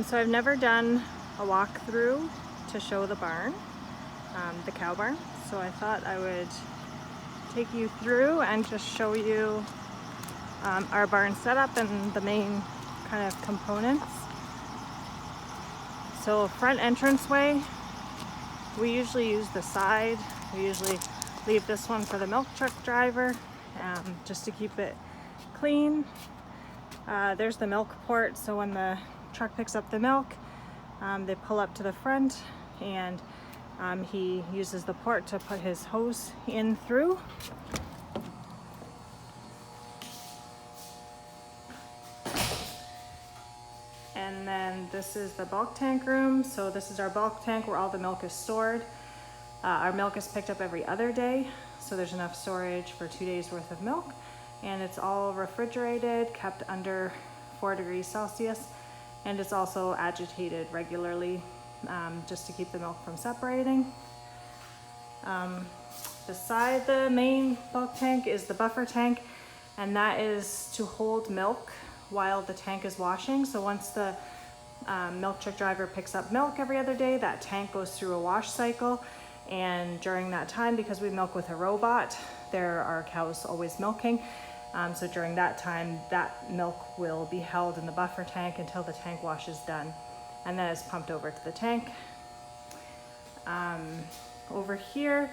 So I've never done a walkthrough to show the barn, the cow barn. So I thought I would take you through and just show you our barn setup and the main kind of components. So front entranceway, we usually use the side. We usually leave this one for the milk truck driver, just to keep it clean. There's the milk port, so when the truck picks up the milk, they pull up to the front, and he uses the port to put his hose in through. And then this is the bulk tank room. So this is our bulk tank where all the milk is stored. Our milk is picked up every other day, so there's enough storage for 2 days worth of milk. And it's all refrigerated, kept under 4 degrees Celsius. And it's also agitated regularly, just to keep the milk from separating. Beside the main bulk tank is the buffer tank, and that is to hold milk while the tank is washing. So once the milk truck driver picks up milk every other day, that tank goes through a wash cycle. And during that time, because we milk with a robot, there are cows always milking. So during that time, that milk will be held in the buffer tank until the tank wash is done. And then it's pumped over to the tank. Over here,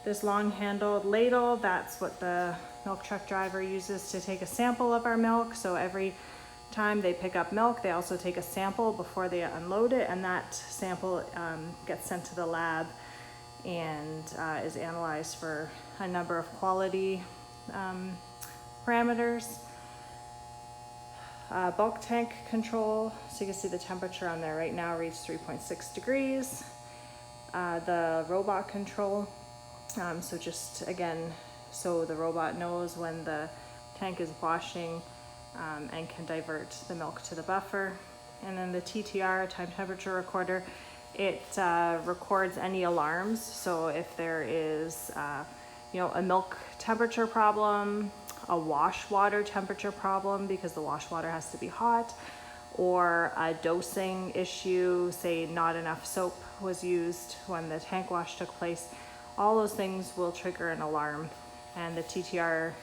this long-handled ladle, that's what the milk truck driver uses to take a sample of our milk. So every time they pick up milk, they also take a sample before they unload it, and that sample gets sent to the lab and is analyzed for a number of quality parameters. Bulk tank control, so you can see the temperature on there right now reads 3.6 degrees. The robot control, so just again, so the robot knows when the tank is washing and can divert the milk to the buffer. And then the TTR, time temperature recorder, it records any alarms. So if there is a milk temperature problem, a wash water temperature problem because the wash water has to be hot, or a dosing issue, say not enough soap was used when the tank wash took place, all those things will trigger an alarm, and the TTR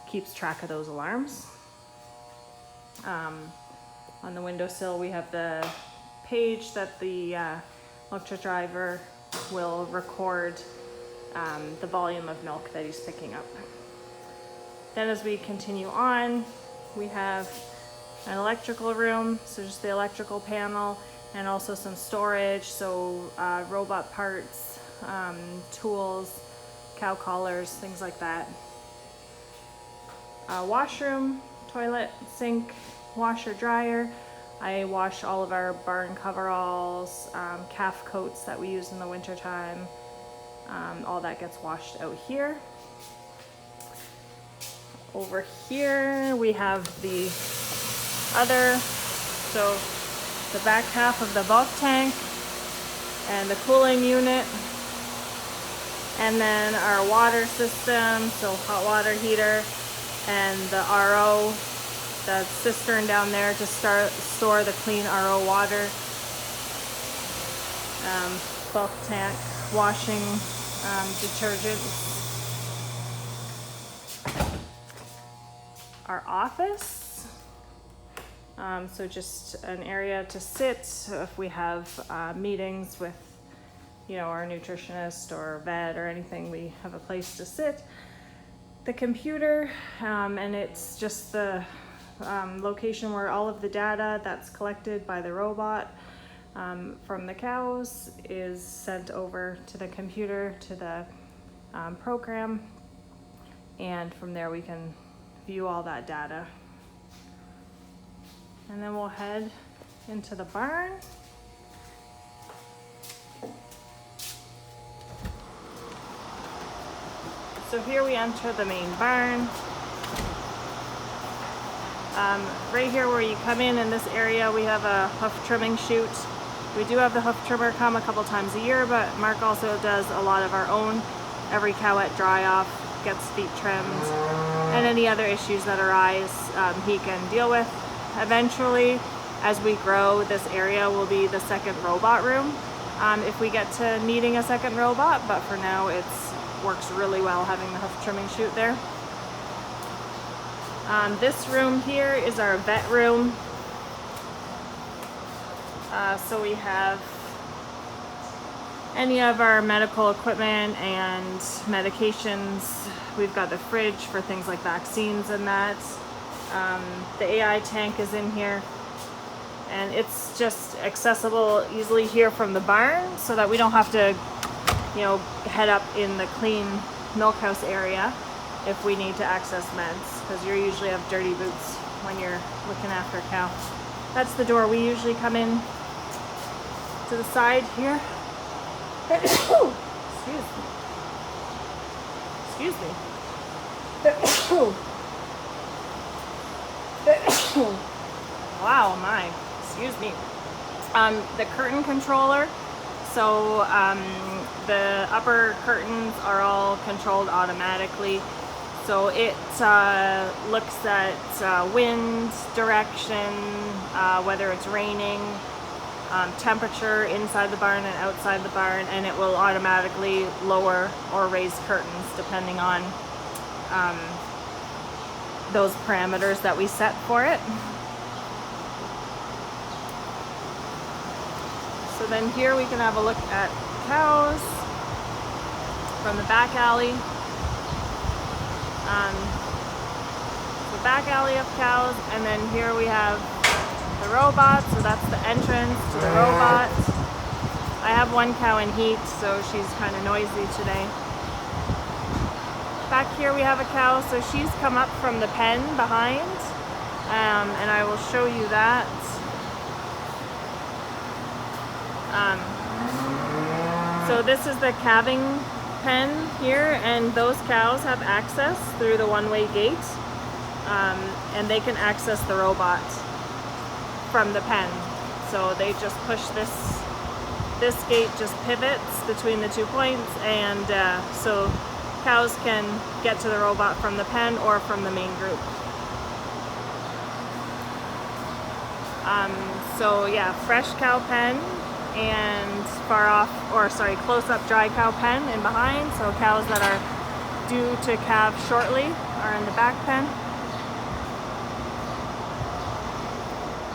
keeps track of those alarms. On the windowsill, we have the page that the milk truck driver will record the volume of milk that he's picking up. Then as we continue on, we have an electrical room, so just the electrical panel, and also some storage, so robot parts, tools, cow collars, things like that. Washroom, toilet, sink, washer, dryer. I wash all of our barn coveralls, calf coats that we use in the winter time. All that gets washed out here. Over here we have the other, so the back half of the bulk tank and the cooling unit, and then our water system, so hot water heater, and the RO, the cistern down there to store the clean RO water, bulk tank, washing detergents. Our office, so just an area to sit if we have meetings with our nutritionist or vet or anything, we have a place to sit. The computer, and it's just the location where all of the data that's collected by the robot from the cows is sent over to the computer, to the program, and from there we can view all that data. And then we'll head into the barn. So here we enter the main barn. Right here where you come in this area, we have a hoof trimming chute. We do have the hoof trimmer come a couple times a year, but Mark also does a lot of our own. Every cow at dry off gets feet trimmed, and any other issues that arise he can deal with. Eventually, as we grow, this area will be the second robot room. If we get to needing a second robot, but for now works really well having the hoof trimming chute there. This room here is our vet room. So we have any of our medical equipment and medications. We've got the fridge for things like vaccines and that. The AI tank is in here, and it's just accessible easily here from the barn so that we don't have to, you know, head up in the clean milk house area if we need to access meds, because you usually have dirty boots when you're looking after a cow. That's the door we usually come in to the side here. Excuse me. Wow, my, excuse me. The curtain controller. So the upper curtains are all controlled automatically. So it looks at wind direction, whether it's raining, temperature inside the barn and outside the barn, and it will automatically lower or raise curtains depending on those parameters that we set for it. So then here we can have a look at cows from the back alley. The back alley of cows, and then here we have the robot, so that's the entrance to the robot. I have one cow in heat, so she's kind of noisy today. Back here we have a cow, so she's come up from the pen behind, and I will show you that. So this is the calving pen here, and those cows have access through the one-way gate, and they can access the robot from the pen. So they just push this gate just pivots between the 2 points, and so cows can get to the robot from the pen or from the main group. So yeah, fresh cow pen and close-up dry cow pen in behind. So cows that are due to calve shortly are in the back pen.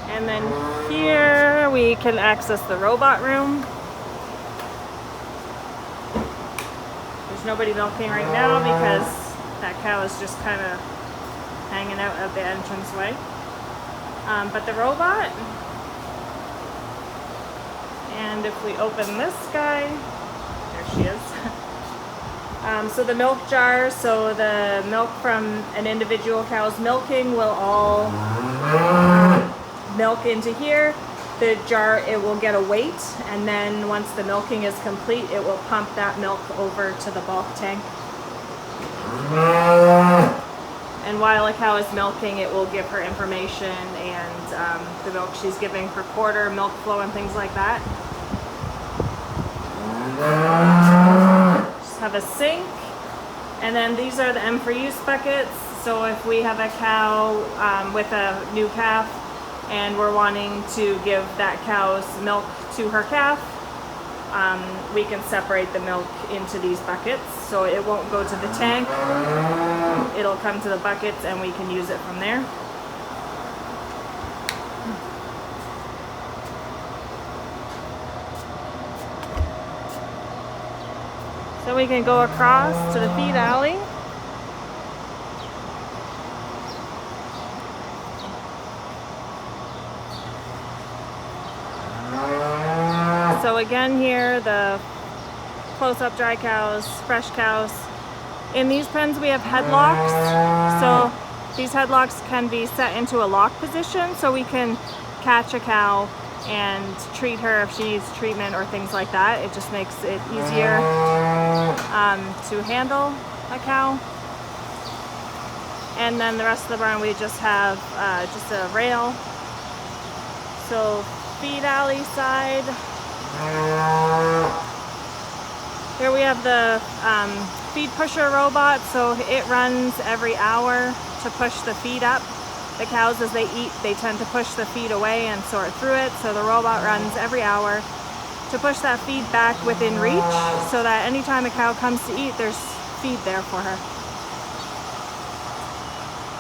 And then here we can access the robot room. There's nobody milking right now because that cow is just kind of hanging out at the entranceway. But the robot, and if we open this guy, there she is. So the milk jar, so the milk from an individual cow's milking will all milk into here. The jar, it will get a weight, and then once the milking is complete, it will pump that milk over to the bulk tank. And while a cow is milking, it will give her information and the milk she's giving per quarter, milk flow, and things like that. Just have a sink, and then these are the M for use buckets. So if we have a cow with a new calf and we're wanting to give that cow's milk to her calf, we can separate the milk into these buckets, so it won't go to the tank. It'll come to the buckets and we can use it from there. So we can go across to the feed alley. So again here, the close-up dry cows, fresh cows. In these pens we have headlocks. So these headlocks can be set into a lock position, so we can catch a cow and treat her if she needs treatment or things like that. It just makes it easier to handle a cow. And then the rest of the barn we just have just a rail. So feed alley side. Here we have the feed pusher robot, so it runs every hour to push the feed up. The cows, as they eat, they tend to push the feed away and sort through it, so the robot runs every hour to push that feed back within reach, so that anytime a cow comes to eat, there's feed there for her.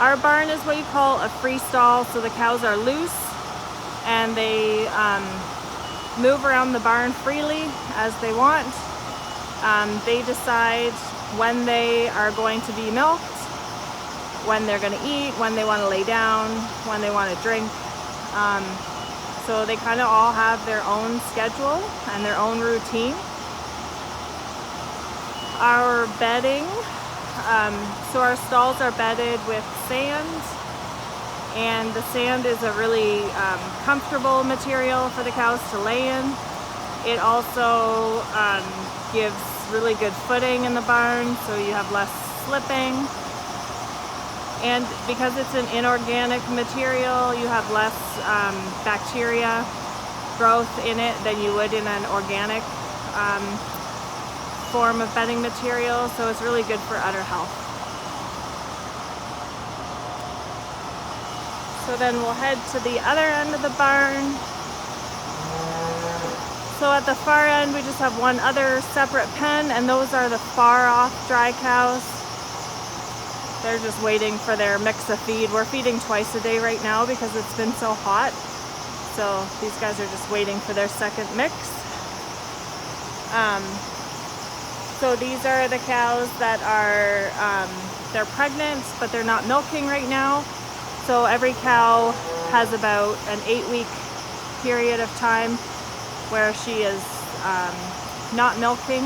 Our barn is what you call a free stall, so the cows are loose and they move around the barn freely as they want. They decide when they are going to be milked, when they're going to eat, when they want to lay down, when they want to drink. So they kind of all have their own schedule and their own routine. Our bedding, so our stalls are bedded with sand, and the sand is a really comfortable material for the cows to lay in. It also gives really good footing in the barn, so you have less slipping. And because it's an inorganic material, you have less bacteria growth in it than you would in an organic form of bedding material, so it's really good for udder health. So then we'll head to the other end of the barn. So at the far end we just have one other separate pen, and those are the far off dry cows. They're just waiting for their mix of feed. We're feeding twice a day right now because it's been so hot. So these guys are just waiting for their second mix. So these are the cows that are, they're pregnant, but they're not milking right now. So every cow has about an 8-week period of time where she is not milking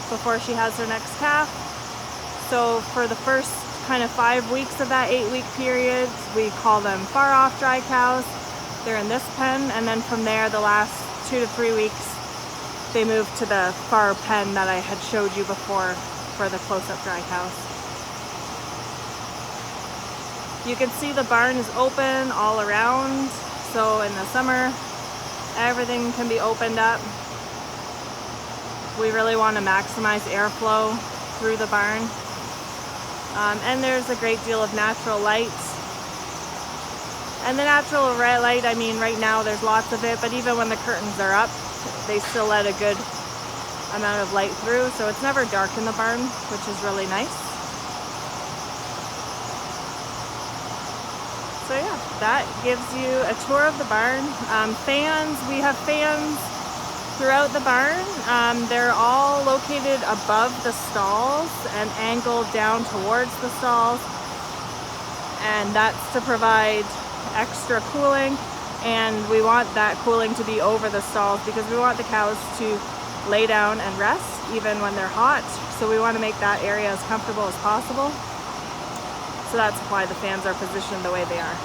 before she has her next calf. So for the first kind of 5 weeks of that 8-week period, we call them far off dry cows. They're in this pen, and then from there, the last 2 to 3 weeks, they move to the far pen that I had showed you before for the close-up dry cows. You can see the barn is open all around, so in the summer, everything can be opened up. We really want to maximize airflow through the barn. And there's a great deal of natural light. And the natural light, I mean, right now there's lots of it, but even when the curtains are up, they still let a good amount of light through, so it's never dark in the barn, which is really nice. So yeah, that gives you a tour of the barn. Fans, we have fans throughout the barn. They're all located above the stalls and angled down towards the stalls, and that's to provide extra cooling. And we want that cooling to be over the stalls because we want the cows to lay down and rest even when they're hot. So we want to make that area as comfortable as possible. So that's why the fans are positioned the way they are.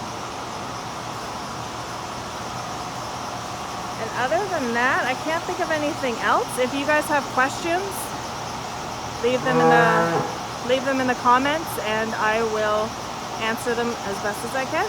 And other than that, I can't think of anything else. If you guys have questions, leave them in the comments and I will answer them as best as I can.